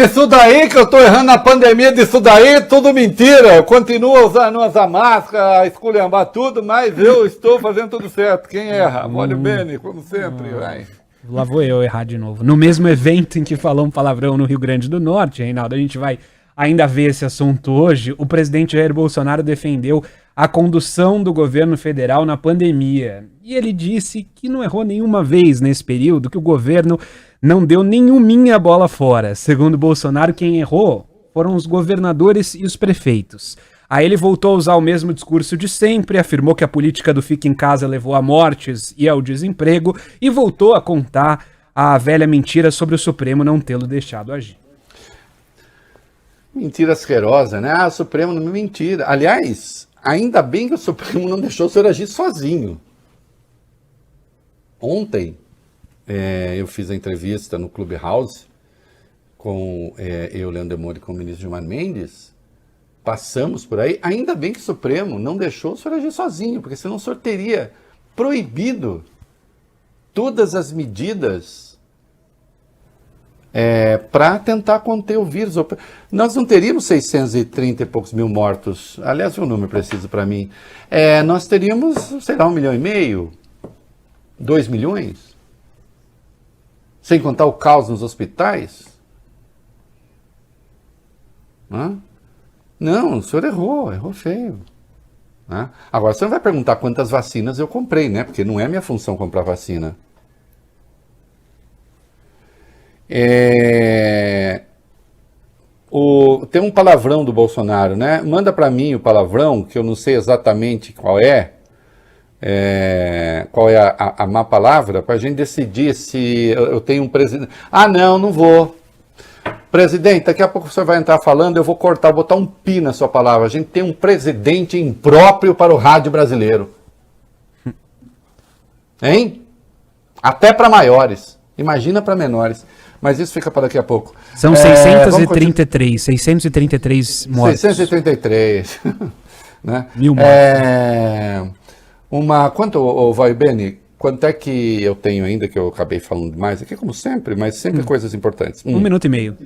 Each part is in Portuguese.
disso daí, que eu tô errando na pandemia, disso daí, tudo mentira. Continua usando essa máscara, esculhambar tudo, mas eu estou fazendo tudo certo. Quem erra? Olha o Beni, como sempre, vai. Lá vou eu errar de novo. No mesmo evento em que falou um palavrão no Rio Grande do Norte, Reinaldo, a gente vai ainda ver esse assunto hoje. O presidente Jair Bolsonaro defendeu a condução do governo federal na pandemia. E ele disse que não errou nenhuma vez nesse período, que o governo não deu nenhuminha bola fora. Segundo Bolsonaro, quem errou foram os governadores e os prefeitos. Aí ele voltou a usar o mesmo discurso de sempre, afirmou que a política do fica em casa levou a mortes e ao desemprego e voltou a contar a velha mentira sobre o Supremo não tê-lo deixado agir. Mentira asquerosa, né? O Supremo não me mentira. Aliás, ainda bem que o Supremo não deixou o senhor agir sozinho. Ontem, eu fiz a entrevista no Clubhouse com eu, Leandro Demore, com o ministro Gilmar Mendes. Passamos por aí, ainda bem que o Supremo não deixou o senhor agir sozinho, porque senão o senhor teria proibido todas as medidas para tentar conter o vírus. Nós não teríamos 630 e poucos mil mortos, aliás, o número preciso para mim. Nós teríamos, sei lá, 1,5 milhão, 2 milhões, sem contar o caos nos hospitais. Não, o senhor errou feio. Né? Agora, você não vai perguntar quantas vacinas eu comprei, né? Porque não é minha função comprar vacina. Tem um palavrão do Bolsonaro, né? Manda para mim o palavrão, que eu não sei exatamente qual é a má palavra, para a gente decidir se eu tenho um presidente. Não vou. Presidente, daqui a pouco o senhor vai entrar falando, eu vou cortar, vou botar um pi na sua palavra. A gente tem um presidente impróprio para o rádio brasileiro. Hein? Até para maiores. Imagina para menores. Mas isso fica para daqui a pouco. São 633 mortos. 633. Né? 1000 mortos. Quanto, vai, Beni? Quanto é que eu tenho ainda, que eu acabei falando demais aqui, como sempre, mas sempre coisas importantes. 1 minuto e meio.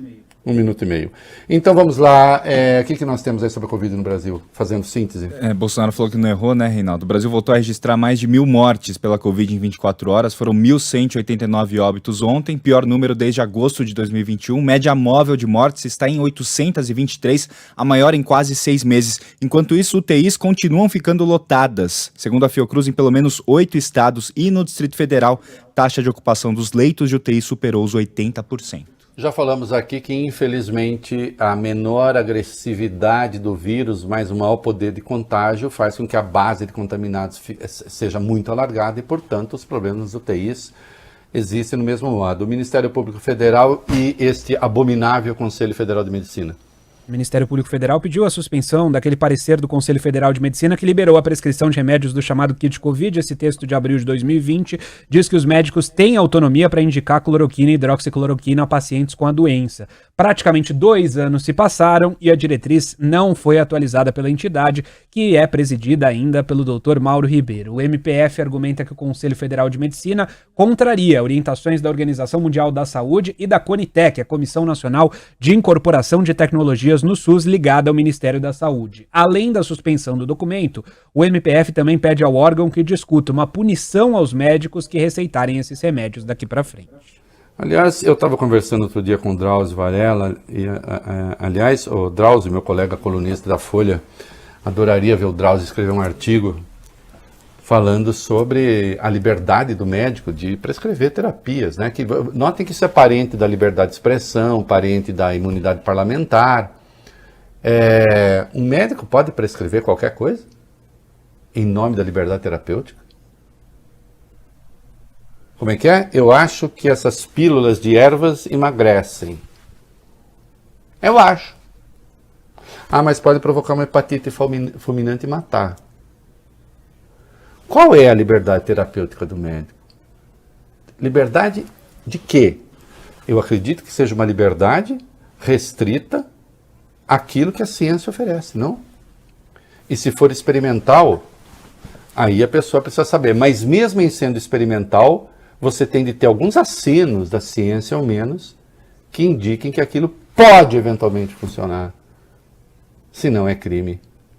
1 minuto e meio. Então vamos lá, o que nós temos aí sobre a Covid no Brasil? Fazendo síntese. Bolsonaro falou que não errou, né, Reinaldo? O Brasil voltou a registrar mais de 1.000 mortes pela Covid em 24 horas, foram 1.189 óbitos ontem, pior número desde agosto de 2021, média móvel de mortes está em 823, a maior em quase 6 meses. Enquanto isso, UTIs continuam ficando lotadas. Segundo a Fiocruz, em pelo menos 8 estados e no Distrito Federal, taxa de ocupação dos leitos de UTI superou os 80%. Já falamos aqui que, infelizmente, a menor agressividade do vírus, mais o maior poder de contágio, faz com que a base de contaminados seja muito alargada e, portanto, os problemas nas UTIs existem no mesmo modo. O Ministério Público Federal e este abominável Conselho Federal de Medicina. O Ministério Público Federal pediu a suspensão daquele parecer do Conselho Federal de Medicina que liberou a prescrição de remédios do chamado kit Covid. Esse texto de abril de 2020 diz que os médicos têm autonomia para indicar cloroquina e hidroxicloroquina a pacientes com a doença. Praticamente 2 anos se passaram e a diretriz não foi atualizada pela entidade, que é presidida ainda pelo Dr. Mauro Ribeiro. O MPF argumenta que o Conselho Federal de Medicina contraria orientações da Organização Mundial da Saúde e da CONITEC, a Comissão Nacional de Incorporação de Tecnologias no SUS, ligada ao Ministério da Saúde. Além da suspensão do documento, o MPF também pede ao órgão que discuta uma punição aos médicos que receitarem esses remédios daqui para frente. Aliás, eu estava conversando outro dia com o Drauzio Varela, e, aliás, o Drauzio, meu colega colunista da Folha, adoraria ver o Drauzio escrever um artigo falando sobre a liberdade do médico de prescrever terapias, né? Que, notem que isso é parente da liberdade de expressão, parente da imunidade parlamentar. Um médico pode prescrever qualquer coisa em nome da liberdade terapêutica? Como é que é? Eu acho que essas pílulas de ervas emagrecem. Eu acho. Mas pode provocar uma hepatite fulminante e matar. Qual é a liberdade terapêutica do médico? Liberdade de quê? Eu acredito que seja uma liberdade restrita àquilo que a ciência oferece, não? E se for experimental, aí a pessoa precisa saber. Mas mesmo em sendo experimental, você tem de ter alguns acenos da ciência, ao menos, que indiquem que aquilo pode eventualmente funcionar, se não é crime.